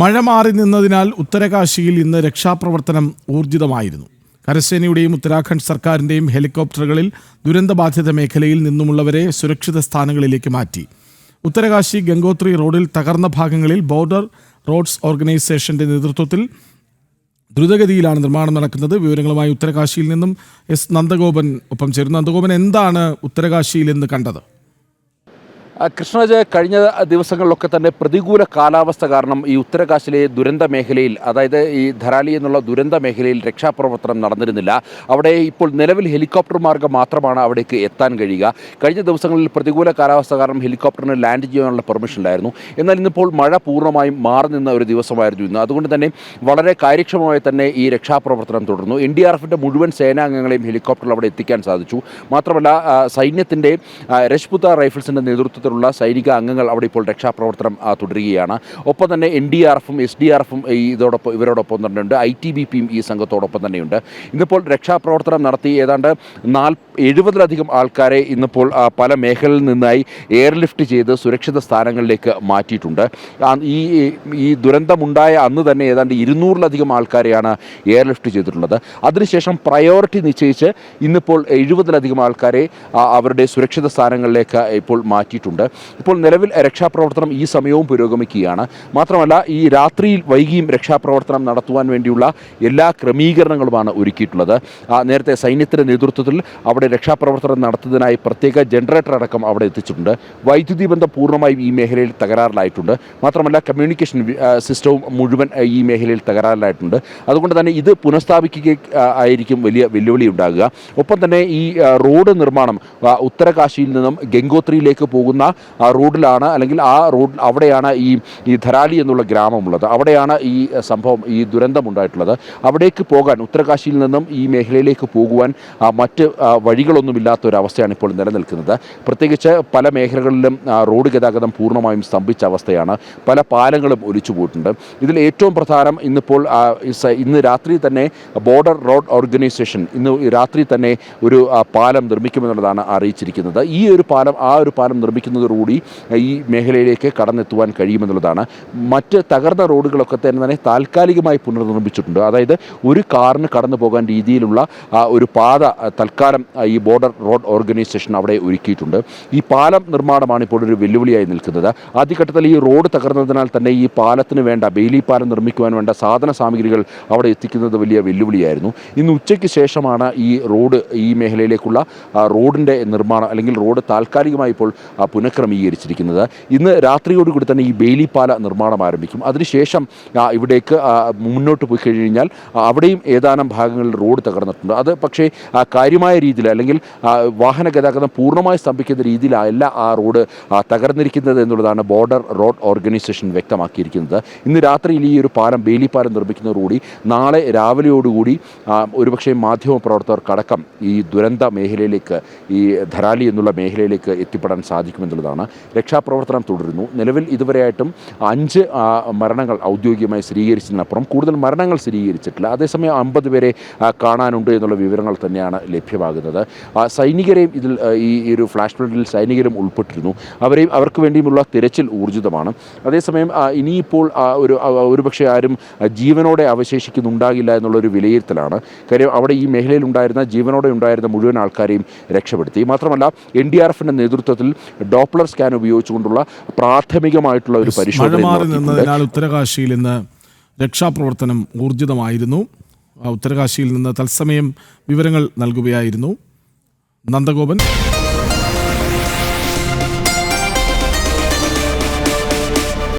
മഴ മാറി നിന്നതിനാൽ ഉത്തരകാശിയിൽ ഇന്ന് രക്ഷാപ്രവർത്തനം ഊർജിതമായിരുന്നു. കരസേനയുടെയും ഉത്തരാഖണ്ഡ് സർക്കാരിന്റെയും ഹെലികോപ്റ്ററുകളിൽ ദുരന്തബാധിത മേഖലയിൽ നിന്നുമുള്ളവരെ സുരക്ഷിത സ്ഥാനങ്ങളിലേക്ക് മാറ്റി. ഉത്തരകാശി ഗംഗോത്രി റോഡിൽ തകർന്ന ഭാഗങ്ങളിൽ ബോർഡർ റോഡ്സ് ഓർഗനൈസേഷന്റെ നേതൃത്വത്തിൽ ദ്രുതഗതിയിലാണ് നിർമ്മാണം നടക്കുന്നത്. വിവരങ്ങളുമായി ഉത്തരകാശിയിൽ നിന്നും എസ് നന്ദഗോപൻ ഒപ്പം ചേരുന്നു. നന്ദഗോപൻ, എന്താണ് ഉത്തരകാശിയിൽ ഇന്ന് കണ്ടത്? കൃഷ്ണജ്, കഴിഞ്ഞ ദിവസങ്ങളിലൊക്കെ തന്നെ പ്രതികൂല കാലാവസ്ഥ കാരണം ഈ ഉത്തരകാശിയിലെ ദുരന്ത മേഖലയിൽ, അതായത് ഈ ധരാലി എന്നുള്ള ദുരന്ത മേഖലയിൽ രക്ഷാപ്രവർത്തനം നടന്നിരുന്നില്ല. അവിടെ ഇപ്പോൾ നിലവിൽ ഹെലികോപ്റ്റർ മാർഗം മാത്രമാണ് അവിടേക്ക് എത്താൻ കഴിയുക. കഴിഞ്ഞ ദിവസങ്ങളിൽ പ്രതികൂല കാലാവസ്ഥ കാരണം ഹെലികോപ്റ്ററിന് ലാൻഡ് ചെയ്യാനുള്ള പെർമിഷൻ ഉണ്ടായിരുന്നു. എന്നാൽ ഇന്നിപ്പോൾ മഴ പൂർണ്ണമായും മാറി നിന്ന ഒരു ദിവസമായിരുന്നു ഇന്ന്. അതുകൊണ്ട് തന്നെ വളരെ കാര്യക്ഷമമായി തന്നെ ഈ രക്ഷാപ്രവർത്തനം തുടർന്നു. NDRFിൻ്റെ മുഴുവൻ സേനാംഗങ്ങളെയും ഹെലികോപ്റ്ററിൽ അവിടെ എത്തിക്കാൻ സാധിച്ചു. മാത്രമല്ല രജപുത റൈഫിൾസിൻ്റെ നേതൃത്വത്തിൽ സൈനിക അംഗങ്ങൾ അവിടെ ഇപ്പോൾ രക്ഷാപ്രവർത്തനം തുടരുകയാണ്. ഒപ്പം തന്നെ NDRFും SDRFും ഇവരോടൊപ്പം തന്നെയുണ്ട്. ITBPയും ഈ സംഘത്തോടൊപ്പം തന്നെയുണ്ട്. ഇന്നിപ്പോൾ രക്ഷാപ്രവർത്തനം നടത്തി ഏതാണ്ട് 70-ലധികം ആൾക്കാരെ ഇന്നിപ്പോൾ പല മേഖലയിൽ നിന്നായി എയർലിഫ്റ്റ് ചെയ്ത് സുരക്ഷിത സ്ഥാനങ്ങളിലേക്ക് മാറ്റിയിട്ടുണ്ട്. ഈ ദുരന്തമുണ്ടായ അന്ന് തന്നെ ഏതാണ്ട് 200-ലധികം ആൾക്കാരെയാണ് എയർലിഫ്റ്റ് ചെയ്തിട്ടുള്ളത്. അതിനുശേഷം പ്രയോറിറ്റി നിശ്ചയിച്ച് ഇന്നിപ്പോൾ 70-ലധികം ആൾക്കാരെ അവരുടെ സുരക്ഷിത സ്ഥാനങ്ങളിലേക്ക് ഇപ്പോൾ മാറ്റിയിട്ടുണ്ട്. ഇപ്പോൾ നിലവിൽ രക്ഷാപ്രവർത്തനം ഈ സമയവും പുരോഗമിക്കുകയാണ്. മാത്രമല്ല ഈ രാത്രിയിൽ വൈകിയും രക്ഷാപ്രവർത്തനം നടത്തുവാൻ വേണ്ടിയുള്ള എല്ലാ ക്രമീകരണങ്ങളുമാണ് ഒരുക്കിയിട്ടുള്ളത്. നേരത്തെ സൈന്യത്തിൻ്റെ നേതൃത്വത്തിൽ അവിടെ രക്ഷാപ്രവർത്തനം നടത്തുന്നതിനായി പ്രത്യേക ജനറേറ്റർ അടക്കം അവിടെ എത്തിച്ചിട്ടുണ്ട്. വൈദ്യുതി ബന്ധം പൂർണ്ണമായും ഈ മേഖലയിൽ തകരാറിലായിട്ടുണ്ട്. മാത്രമല്ല കമ്മ്യൂണിക്കേഷൻ സിസ്റ്റവും മുഴുവൻ ഈ മേഖലയിൽ തകരാറിലായിട്ടുണ്ട്. അതുകൊണ്ട് തന്നെ ഇത് പുനഃസ്ഥാപിക്കുക ആയിരിക്കും വലിയ വെല്ലുവിളി ഉണ്ടാകുക. ഒപ്പം തന്നെ ഈ റോഡ് നിർമ്മാണം ഉത്തരകാശിയിൽ നിന്നും ഗംഗോത്രിയിലേക്ക് പോകുന്ന റോഡിലാണ്, അല്ലെങ്കിൽ ആ റോഡ് അവിടെയാണ് ഈ ധരാലി എന്നുള്ള ഗ്രാമമുള്ളത്. അവിടെയാണ് ഈ സംഭവം, ഈ ദുരന്തമുണ്ടായിട്ടുള്ളത്. അവിടേക്ക് പോകാൻ, ഉത്തരകാശിയിൽ നിന്നും ഈ മേഖലയിലേക്ക് പോകുവാൻ മറ്റ് വഴികളൊന്നുമില്ലാത്തൊരവസ്ഥയാണ് ഇപ്പോൾ നിലനിൽക്കുന്നത്. പ്രത്യേകിച്ച് പല മേഖലകളിലും റോഡ് ഗതാഗതം പൂർണ്ണമായും സ്തംഭിച്ച അവസ്ഥയാണ്. പല പാലങ്ങളും ഒലിച്ചു പോയിട്ടുണ്ട്. ഇതിൽ ഏറ്റവും പ്രധാനം ഇന്ന് രാത്രി തന്നെ ബോർഡർ റോഡ് ഓർഗനൈസേഷൻ ഇന്ന് രാത്രി തന്നെ ഒരു പാലം നിർമ്മിക്കുമെന്നുള്ളതാണ് അറിയിച്ചിരിക്കുന്നത്. ഈ ഒരു പാലം നിർമ്മിക്കുന്നതോടുകൂടി ഈ മേഖലയിലേക്ക് കടന്നെത്തുവാൻ കഴിയുമെന്നുള്ളതാണ്. മറ്റ് തകർന്ന റോഡുകളൊക്കെ തന്നെ താൽക്കാലികമായി പുനർനിർമ്മിച്ചിട്ടുണ്ട്. അതായത് ഒരു കാറിന് കടന്നു പോകാൻ രീതിയിലുള്ള ഒരു പാത തൽക്കാലം ഈ ബോർഡർ റോഡ് ഓർഗനൈസേഷൻ അവിടെ ഒരുക്കിയിട്ടുണ്ട്. ഈ പാലം നിർമ്മാണമാണ് ഇപ്പോൾ ഒരു വെല്ലുവിളിയായി നിൽക്കുന്നത്. ആദ്യഘട്ടത്തിൽ ഈ റോഡ് തകർന്നതിനാൽ തന്നെ ഈ പാലത്തിന് വേണ്ട, ബെയിലി പാലം നിർമ്മിക്കുവാൻ വേണ്ട സാധന സാമഗ്രികൾ അവിടെ എത്തിക്കുന്നത് വലിയ വെല്ലുവിളിയായിരുന്നു. ഇന്ന് ഉച്ചയ്ക്ക് ശേഷമാണ് ഈ മേഖലയിലേക്കുള്ള റോഡിൻ്റെ നിർമ്മാണം, അല്ലെങ്കിൽ റോഡ് താൽക്കാലികമായി ഇപ്പോൾ പുനഃക്രമീകരിച്ചിരിക്കുന്നത്. ഇന്ന് രാത്രിയോടുകൂടി തന്നെ ഈ ബെയിലി പാല നിർമ്മാണം ആരംഭിക്കും. അതിനുശേഷം ഇവിടേക്ക് മുന്നോട്ട് പോയി കഴിഞ്ഞാൽ അവിടെയും ഏതാനും ഭാഗങ്ങളിൽ റോഡ് തകർന്നിട്ടുണ്ട്. അത് പക്ഷേ കാര്യമായ രീതിയിൽ, അല്ലെങ്കിൽ വാഹന ഗതാഗതം പൂർണ്ണമായി സ്തംഭിക്കുന്ന രീതിയിലല്ല ആ റോഡ് തകർന്നിരിക്കുന്നത് എന്നുള്ളതാണ് ബോർഡർ റോഡ് ഓർഗനൈസേഷൻ വ്യക്തമാക്കിയിരിക്കുന്നത്. ഇന്ന് രാത്രിയിൽ ഈ ഒരു ബെയിലി പാലം നിർമ്മിക്കുന്നതോടുകൂടി നാളെ രാവിലെയോടുകൂടി ഒരുപക്ഷെ മാധ്യമപ്രവർത്തകർക്കടക്കം ഈ ദുരന്ത മേഖലയിലേക്ക്, ഈ ധരാലി എന്നുള്ള മേഖലയിലേക്ക് എത്തിപ്പെടാൻ സാധിക്കുമെന്നുള്ളതാണ്. രക്ഷാപ്രവർത്തനം തുടരുന്നു. നിലവിൽ ഇതുവരെയായിട്ടും 5 മരണങ്ങൾ ഔദ്യോഗികമായി സ്ഥിരീകരിച്ചതിനപ്പുറം കൂടുതൽ മരണങ്ങൾ സ്ഥിരീകരിച്ചിട്ടില്ല. അതേസമയം 50 പേരെ കാണാനുണ്ട് എന്നുള്ള വിവരങ്ങൾ തന്നെയാണ് ലഭ്യമാകുന്നത്. സൈനികരെയും ഇതിൽ, ഈ ഒരു ഫ്ലാഷ് ഫ്ലഡിൽ സൈനികരും ഉൾപ്പെട്ടിരുന്നു. അവർക്ക് വേണ്ടിയുമുള്ള തിരച്ചിൽ ഊർജിതമാണ്. അതേസമയം ഇനിയിപ്പോൾ ഒരുപക്ഷെ ആരും ജീവനോടെ അവശേഷിക്കുന്നുണ്ടാകില്ല എന്നുള്ളൊരു വിലയിരുത്തലാണ്. കാര്യം അവിടെ ഈ മേഖലയിൽ ജീവനോടെ ഉണ്ടായിരുന്ന മുഴുവൻ ആൾക്കാരെയും രക്ഷപ്പെടുത്തി. മാത്രമല്ല NDRFിൻ്റെ നേതൃത്വത്തിൽ ഡോപ്ലർ സ്കാൻ ഉപയോഗിച്ചുകൊണ്ടുള്ള പ്രാഥമികമായിട്ടുള്ള ഒരു പരിശോധന. ഉത്തരകാശിയിൽ ഇന്ന് രക്ഷാപ്രവർത്തനം ഊർജിതമായിരുന്നു. ഉത്തരകാശിയിൽ നിന്ന് തത്സമയം വിവരങ്ങൾ നൽകുകയായിരുന്നു നന്ദഗോപൻ.